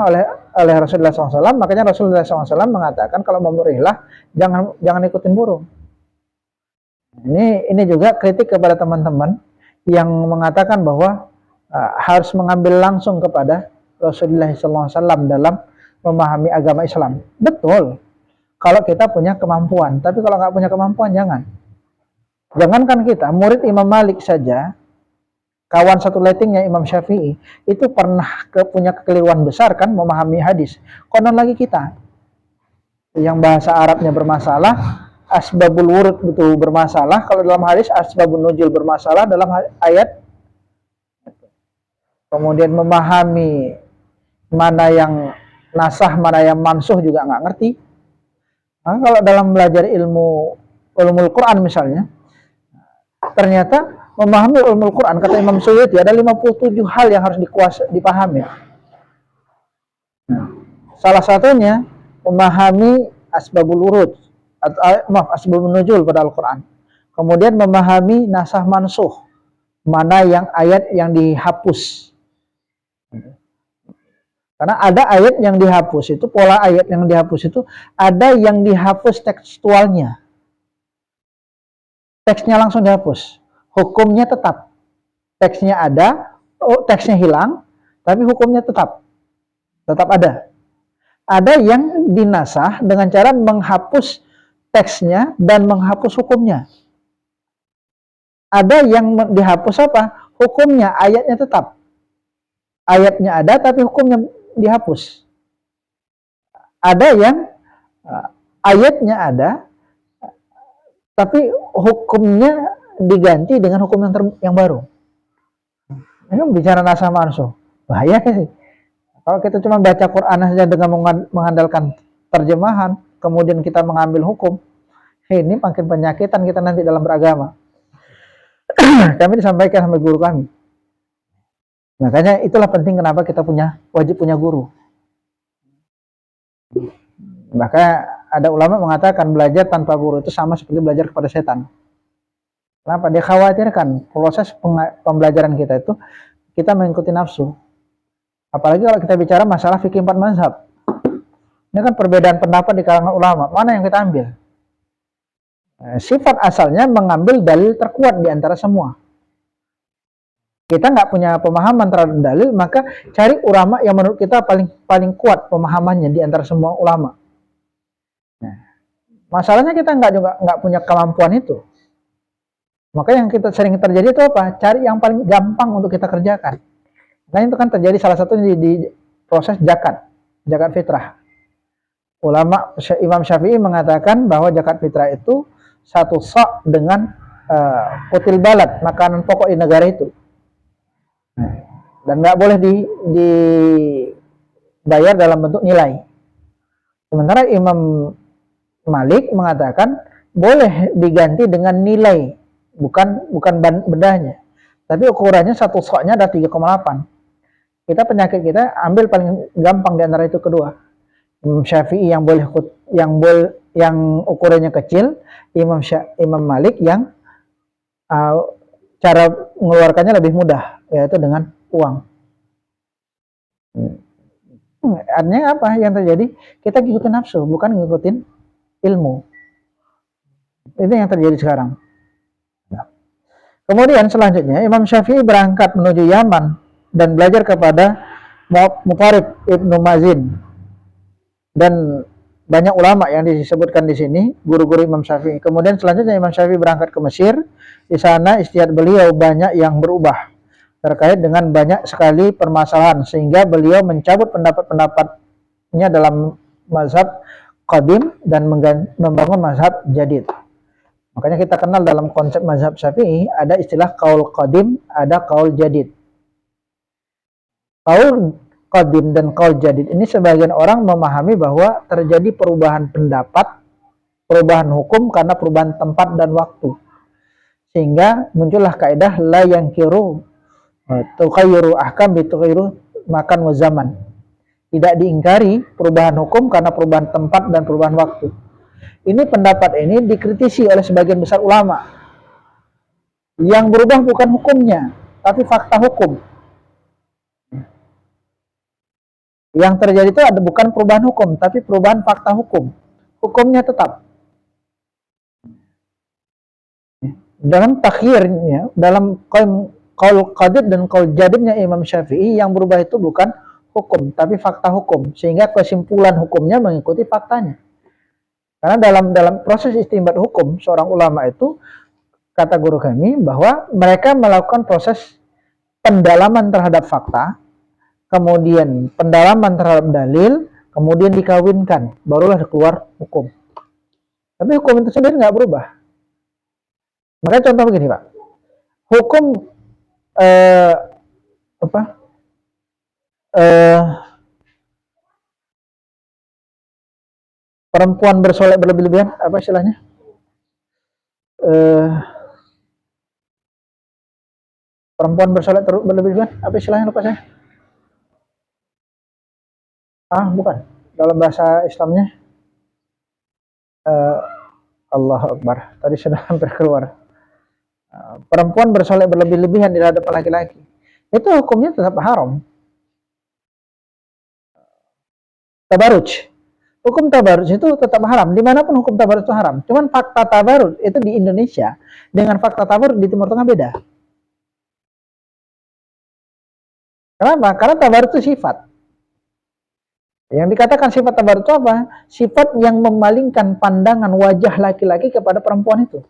Speaker 1: oleh Rasulullah SAW. Makanya Rasulullah SAW mengatakan kalau mau rihlah jangan ikutin burung. Ini juga kritik kepada teman-teman yang mengatakan bahwa harus mengambil langsung kepada Rasulullah SAW dalam memahami agama Islam. Betul, kalau kita punya kemampuan. Tapi kalau nggak punya kemampuan, jangankan kita, murid Imam Malik saja, kawan satu lettingnya Imam Syafi'i, itu pernah punya kekeliruan besar kan memahami hadis. Konon lagi kita, yang bahasa Arabnya bermasalah, asbabul wurud itu bermasalah, kalau dalam hadis asbabun nuzul bermasalah, dalam ayat kemudian memahami mana yang nasah, mana yang mansuh juga nggak ngerti. Nah, kalau dalam belajar ulumul Quran misalnya, ternyata memahami ulumul Quran, kata Imam Suyuti, ada 57 hal yang harus dipahami. Nah, salah satunya memahami asbabul wurud, asbabun nuzul pada Al-Quran. Kemudian memahami nasah mansuh, mana yang ayat yang dihapus. Karena ada ayat yang dihapus itu, pola ayat yang dihapus itu, ada yang dihapus tekstualnya. Teksnya langsung dihapus. Hukumnya tetap. Teksnya ada, teksnya hilang, tapi hukumnya tetap. Tetap ada. Ada yang dinasah dengan cara menghapus teksnya dan menghapus hukumnya. Ada yang dihapus apa? Hukumnya, ayatnya tetap. Ayatnya ada, tapi hukumnya dihapus. Ada yang ayatnya ada, tapi hukumnya diganti dengan hukum yang baru. Ini bicara nasah mansuh. Bahaya sih. Kalau kita cuma baca Quran saja dengan mengandalkan terjemahan, kemudian kita mengambil hukum, ini makin penyakitan kita nanti dalam beragama. Kami disampaikan sama guru kami. Makanya itulah penting kenapa kita wajib punya guru. Maka ada ulama mengatakan belajar tanpa guru itu sama seperti belajar kepada setan. Kenapa? Dia khawatirkan proses pembelajaran kita itu kita mengikuti nafsu. Apalagi kalau kita bicara masalah fikih 4 mazhab. Ini kan perbedaan pendapat di kalangan ulama. Mana yang kita ambil? Sifat asalnya mengambil dalil terkuat di antara semua. Kita nggak punya pemahaman terhadap dalil, maka cari ulama yang menurut kita paling kuat pemahamannya di antara semua ulama. Nah, masalahnya kita nggak punya kemampuan itu. Maka yang kita sering terjadi itu apa? Cari yang paling gampang untuk kita kerjakan. Nah itu kan terjadi salah satunya di proses zakat fitrah. Ulama Imam Syafi'i mengatakan bahwa zakat fitrah itu satu sok dengan kutil balad, makanan pokok di negara itu. Dan nggak boleh dibayar dalam bentuk nilai. Sementara Imam Malik mengatakan boleh diganti dengan nilai, bukan bedahnya. Tapi ukurannya satu soknya ada 3,8. Kita penyakit kita ambil paling gampang di antara itu kedua. Imam Syafi'i yang ukurannya kecil, Imam Malik yang cara mengeluarkannya lebih mudah, yaitu dengan uang. Artinya apa yang terjadi? Kita ngikutin nafsu, bukan ngikutin ilmu. Itu yang terjadi sekarang. Kemudian selanjutnya Imam Syafi'i berangkat menuju Yaman dan belajar kepada Mutarib Ibnu Mazin dan banyak ulama yang disebutkan di sini, guru-guru Imam Syafi'i. Kemudian selanjutnya Imam Syafi'i berangkat ke Mesir. Di sana ijtihad beliau banyak yang berubah terkait dengan banyak sekali permasalahan, sehingga beliau mencabut pendapat-pendapatnya dalam mazhab qadim dan membangun mazhab jadid. Makanya kita kenal dalam konsep mazhab Syafi'i ada istilah qaul qadim, ada qaul jadid. Qaul qadim dan qaul jadid ini sebagian orang memahami bahwa terjadi perubahan pendapat, perubahan hukum karena perubahan tempat dan waktu. Sehingga muncullah kaidah la yankiru tughayyiru ahkam bi tughayyiru makan wa zaman. Tidak diingkari perubahan hukum karena perubahan tempat dan perubahan waktu. Ini pendapat ini dikritisi oleh sebagian besar ulama. Yang berubah bukan hukumnya, tapi fakta hukum. Yang terjadi itu bukan perubahan hukum, tapi perubahan fakta hukum. Hukumnya tetap. Dalam takhirnya, dalam qaul qadim dan qaul jadidnya Imam Syafi'i, yang berubah itu bukan hukum, tapi fakta hukum. Sehingga kesimpulan hukumnya mengikuti faktanya. Karena dalam proses istinbat hukum, seorang ulama itu, kata guru kami, bahwa mereka melakukan proses pendalaman terhadap fakta, kemudian pendalaman terhadap dalil, kemudian dikawinkan, barulah keluar hukum. Tapi hukum itu sendiri nggak berubah. Makanya contoh begini Pak, hukum perempuan bersolek berlebih-lebihan, apa istilahnya? Perempuan bersolek berlebih-lebihan, apa istilahnya lupa saya? Bukan. Dalam bahasa Islamnya Allahu Akbar. Tadi sudah hampir keluar. Perempuan bersolek berlebih-lebihan di hadapan laki-laki. Itu hukumnya tetap haram. tabaruj. Hukum tabaruj itu tetap haram. Dimanapun hukum tabaruj itu haram. Cuman fakta tabaruj itu di Indonesia dengan fakta tabaruj di Timur Tengah beda. Kenapa? Karena tabaruj itu sifat. Yang dikatakan sifat tabaruj itu apa? Sifat yang memalingkan pandangan wajah laki-laki kepada perempuan itu.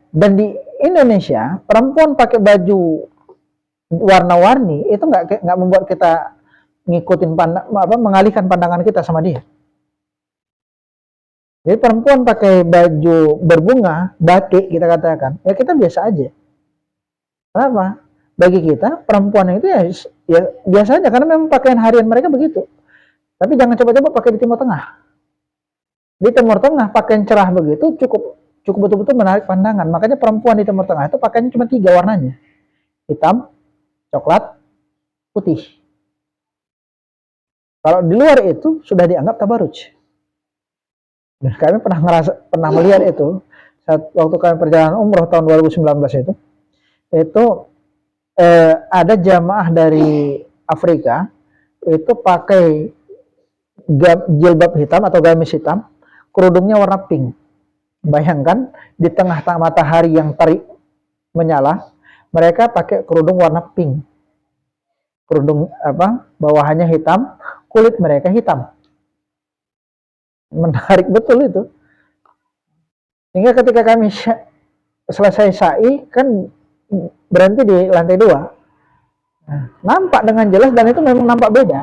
Speaker 1: Dan di Indonesia, perempuan pakai baju warna-warni itu nggak membuat kita ngikutin mengalihkan pandangan kita sama dia. Jadi perempuan pakai baju berbunga, batik kita katakan, ya kita biasa aja. Kenapa? Bagi kita perempuan itu ya biasa aja karena memang pakaian harian mereka begitu. Tapi jangan coba-coba pakai di Timur Tengah. Di Timur Tengah pakaian cerah begitu cukup betul-betul menarik pandangan. Makanya perempuan di Timur Tengah itu pakaiannya cuma 3 warnanya. Hitam, coklat, putih. Kalau di luar itu sudah dianggap tabaruj. Dan kami pernah melihat itu waktu kami perjalanan umroh tahun 2019 itu ada jamaah dari Afrika itu pakai jilbab hitam atau gamis hitam, kerudungnya warna pink. Bayangkan di tengah matahari yang terik menyala, mereka pakai kerudung warna pink. Kerudung bawahannya hitam, kulit mereka hitam. Menarik betul itu. Sehingga ketika kami selesai sa'i kan berhenti di lantai 2. Nah, nampak dengan jelas dan itu memang nampak beda.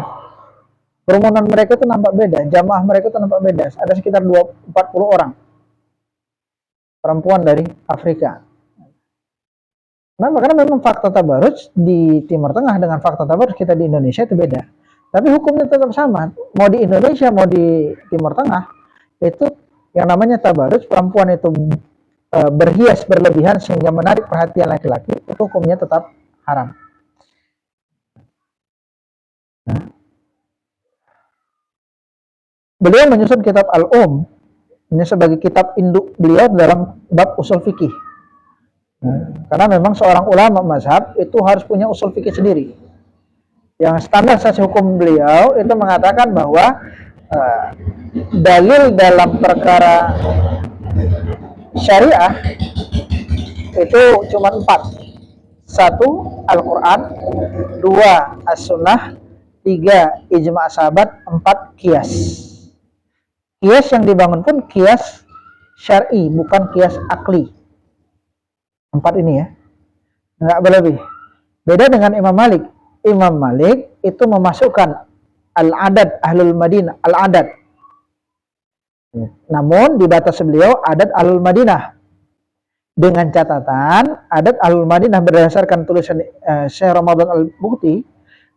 Speaker 1: Kerumunan mereka itu nampak beda, jamaah mereka itu nampak beda. Ada sekitar 40 orang perempuan dari Afrika. Nah, karena memang fakta tabaruj di Timur Tengah dengan fakta tabaruj kita di Indonesia itu beda. Tapi hukumnya tetap sama. Mau di Indonesia, mau di Timur Tengah, itu yang namanya tabaruj, perempuan itu berhias berlebihan sehingga menarik perhatian laki-laki, itu hukumnya tetap haram. Nah. Beliau menyusun kitab ini sebagai kitab induk beliau dalam bab usul fikih. Karena memang seorang ulama mazhab itu harus punya usul fikih sendiri. Yang standarisasi hukum beliau itu mengatakan bahwa dalil dalam perkara syariah itu cuma 4. 1. Al-Quran, 2. As-Sunnah, 3. Ijma' sahabat, 4. Qiyas. Qiyas yang dibangun pun qiyas syar'i, bukan qiyas akli. 4 ini ya, nggak berlebih. Beda dengan Imam Malik. Imam Malik itu memasukkan al-adad ahlul Madinah, al-adad. Namun di batas beliau adat ahlul Madinah. Dengan catatan adat ahlul Madinah berdasarkan tulisan Syekh Ramadan Al-Bukhti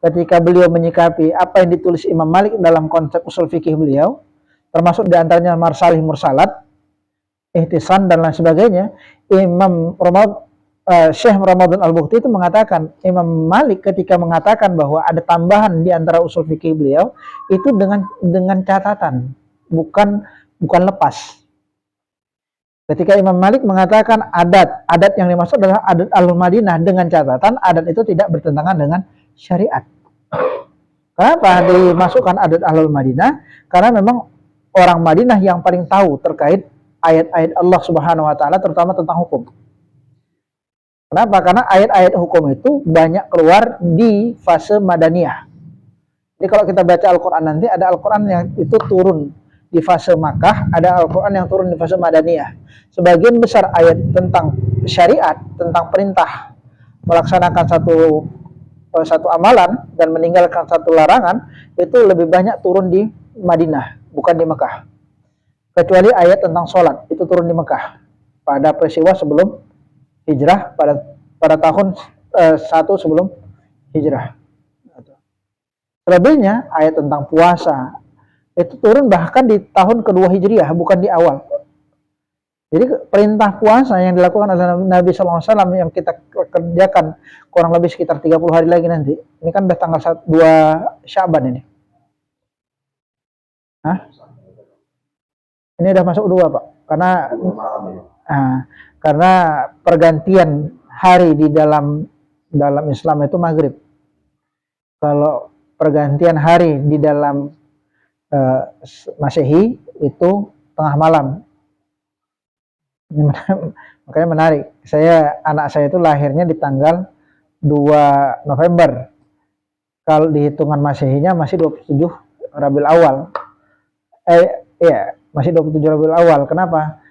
Speaker 1: ketika beliau menyikapi apa yang ditulis Imam Malik dalam konsep usul fikih beliau, termasuk diantaranya marsalih mursalat, ihtisan dan lain sebagainya. Syekh Ramadan Al-Bukhti itu mengatakan Imam Malik ketika mengatakan bahwa ada tambahan di antara usul fikih beliau itu dengan catatan, bukan lepas. Ketika Imam Malik mengatakan adat yang dimaksud adalah adat Al-Madinah dengan catatan adat itu tidak bertentangan dengan syariat. Kenapa dimasukkan adat Al-Madinah? Karena memang orang Madinah yang paling tahu terkait ayat-ayat Allah Subhanahu wa taala terutama tentang hukum. Kenapa? Karena ayat-ayat hukum itu banyak keluar di fase Madaniyah. Jadi kalau kita baca Al-Quran nanti ada Al-Quran yang itu turun di fase Makkah, ada Al-Quran yang turun di fase Madaniyah. Sebagian besar ayat tentang syariat, tentang perintah melaksanakan satu amalan dan meninggalkan satu larangan itu lebih banyak turun di Madinah, bukan di Mekah. Kecuali ayat tentang sholat itu turun di Mekah pada peristiwa sebelum hijrah pada tahun 1 sebelum hijrah. Selebihnya ayat tentang puasa itu turun bahkan di tahun kedua hijriah, bukan di awal. Jadi perintah puasa yang dilakukan oleh Nabi SAW yang kita kerjakan kurang lebih sekitar 30 hari lagi nanti. Ini kan udah tanggal 2 Sya'ban ini. Hah? Ini udah masuk 2 Pak. Karena pergantian hari di dalam Islam itu maghrib. Kalau pergantian hari di dalam Masehi itu tengah malam. Makanya menarik. Anak saya itu lahirnya di tanggal 2 November. Kalau di hitungan Masehinya masih 27 Rabiul Awal. Masih 27 Rabiul Awal. Kenapa?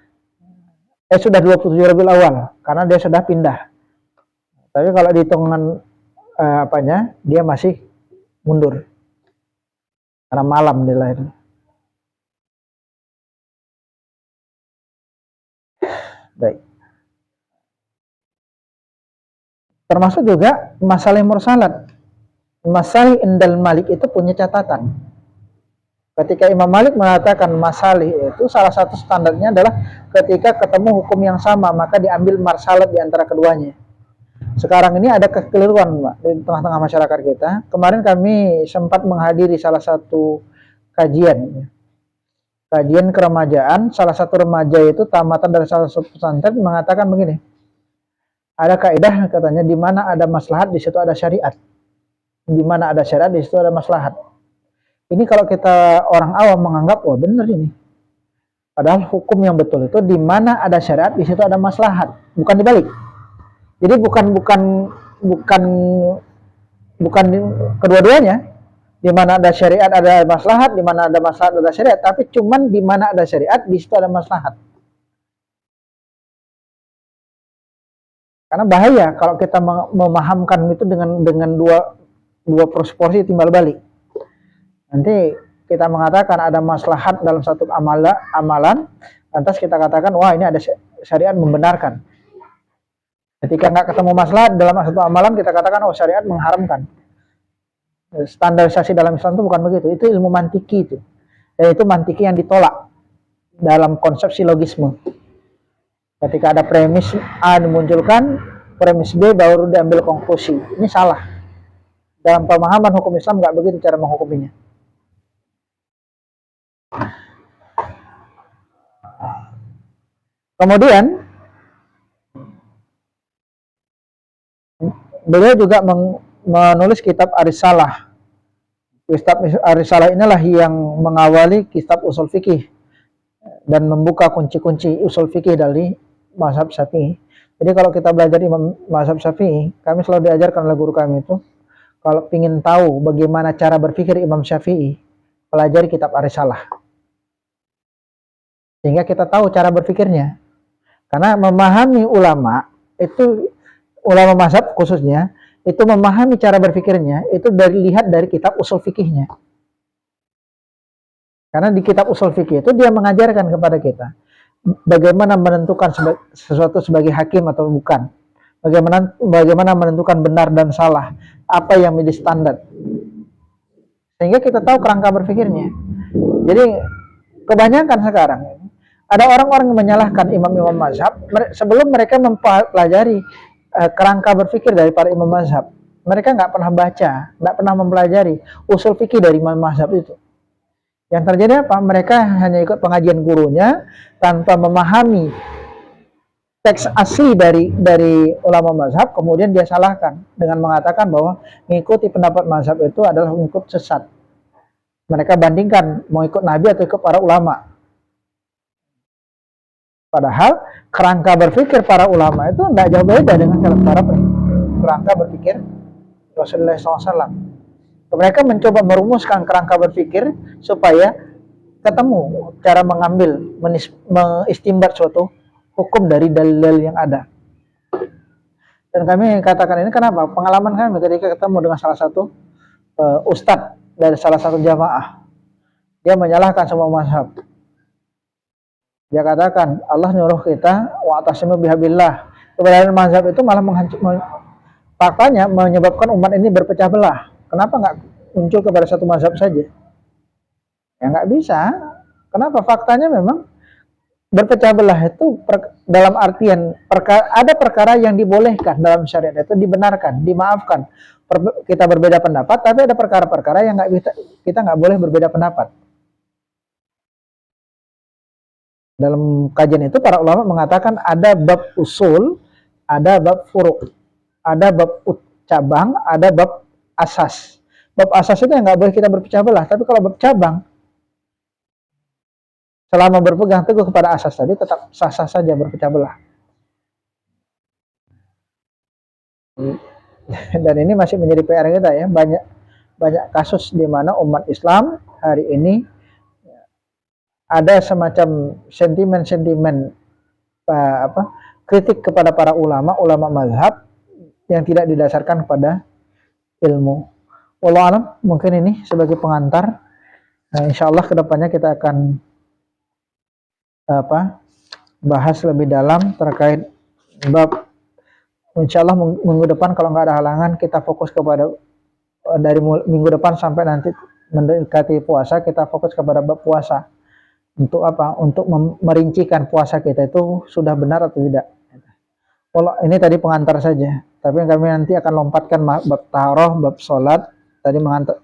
Speaker 1: Sudah 27 Rabiul Awal karena dia sudah pindah. Tapi kalau di hitungan dia masih mundur. Karena malam dia lahir. Baik. Termasuk juga masalah mursalat. Masalih indal Malik itu punya catatan. Ketika Imam Malik mengatakan masalih itu salah satu standarnya adalah ketika ketemu hukum yang sama maka diambil marsalat di antara keduanya. Sekarang ini ada kekeliruan, Mbak, di tengah-tengah masyarakat kita. Kemarin kami sempat menghadiri salah satu kajian keremajaan. Salah satu remaja itu tamatan dari salah satu pesantren mengatakan begini. Ada kaidah katanya, di mana ada maslahat di situ ada syariat. Di mana ada syariat di situ ada maslahat. Ini kalau kita orang awam menganggap wah benar ini. Padahal hukum yang betul itu di mana ada syariat di situ ada maslahat, bukan dibalik. Jadi bukan kedua-duanya. Di mana ada syariat ada maslahat, di mana ada maslahat ada syariat, tapi cuman di mana ada syariat di situ ada maslahat. Karena bahaya kalau kita memahamkan itu dengan dua proporsi timbal balik. Nanti kita mengatakan ada maslahat dalam satu amalan, lantas kita katakan wah ini ada syariat membenarkan. Ketika nggak ketemu maslahat dalam satu amalan, kita katakan oh syariat mengharamkan. Standarisasi dalam Islam itu bukan begitu. Itu ilmu mantiki itu. Dan itu mantiki yang ditolak dalam konsep silogisme. Ketika ada premis A dimunculkan, premis B baru diambil konklusi. Ini salah. Dalam pemahaman hukum Islam nggak begitu cara menghukuminya. Kemudian beliau juga menulis kitab Ar-Risalah. Kitab Ar-Risalah inilah yang mengawali kitab usul fikih dan membuka kunci-kunci usul fikih dari mazhab Syafi'i. Jadi kalau kita belajar Imam mazhab Syafi'i, kami selalu diajarkan oleh guru kami itu, kalau ingin tahu bagaimana cara berpikir Imam Syafi'i, pelajari kitab Ar-Risalah. Sehingga kita tahu cara berpikirnya. Karena memahami ulama itu ulama mazhab khususnya itu memahami cara berpikirnya itu lihat dari kitab usul fikihnya. Karena di kitab usul fikih itu dia mengajarkan kepada kita bagaimana menentukan sesuatu sebagai hakim atau bukan. Bagaimana menentukan benar dan salah, apa yang menjadi standar. Sehingga kita tahu kerangka berpikirnya. Jadi kebanyakan sekarang ada orang-orang yang menyalahkan imam-imam mazhab sebelum mereka mempelajari kerangka berpikir dari para imam mazhab. Mereka nggak pernah baca, nggak pernah mempelajari usul fikih dari imam mazhab itu. Yang terjadi apa? Mereka hanya ikut pengajian gurunya tanpa memahami teks asli dari ulama mazhab, kemudian dia salahkan dengan mengatakan bahwa mengikuti pendapat mazhab itu adalah mengikut sesat. Mereka bandingkan mau ikut Nabi atau ikut para ulama. Padahal kerangka berpikir para ulama itu tidak jauh beda dengan kerangka berpikir Rasulullah SAW. Mereka mencoba merumuskan kerangka berpikir supaya ketemu cara mengambil, mengistimbat suatu hukum dari dalil-dalil yang ada. Dan kami katakan ini kenapa? Pengalaman kami ketika ketemu dengan salah satu ustadz dari salah satu jamaah. Dia menyalahkan semua mazhab. Dia katakan Allah nyuruh kita wa'tasimu bihabillah. Keberadaan mazhab itu malah faktanya menyebabkan umat ini berpecah belah. Kenapa nggak muncul kepada satu mazhab saja? Ya nggak bisa. Kenapa? Faktanya memang berpecah belah itu dalam artian ada perkara yang dibolehkan dalam syariat itu dibenarkan, dimaafkan. Kita berbeda pendapat, tapi ada perkara-perkara yang kita nggak boleh berbeda pendapat. Dalam kajian itu para ulama mengatakan ada bab usul, ada bab furuk, ada bab cabang, ada bab asas. Bab asas itu yang nggak boleh kita berpecah belah. Tapi kalau bab cabang, selama berpegang teguh kepada asas tadi, tetap sah-sah saja berpecah belah. Dan ini masih menjadi PR kita ya. Banyak kasus di mana umat Islam hari ini ada semacam sentimen-sentimen kritik kepada para ulama mazhab yang tidak didasarkan pada ilmu. Wallahu alam, mungkin ini sebagai pengantar. Nah, insya Allah kedepannya kita akan bahas lebih dalam terkait bab. Insya Allah minggu depan kalau nggak ada halangan kita fokus kepada dari minggu depan sampai nanti mendekati puasa kita fokus kepada bab puasa. Untuk apa? Untuk merincikan puasa kita itu sudah benar atau tidak. Kalau ini tadi pengantar saja, tapi kami nanti akan lompatkan bab taharah, bab sholat. Tadi mengantar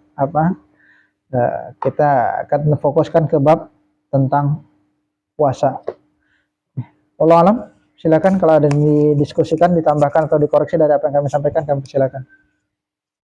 Speaker 1: kita akan fokuskan ke bab tentang puasa. Wallahu alam, silakan kalau ada yang didiskusikan, ditambahkan atau dikoreksi dari apa yang kami sampaikan, kami silakan.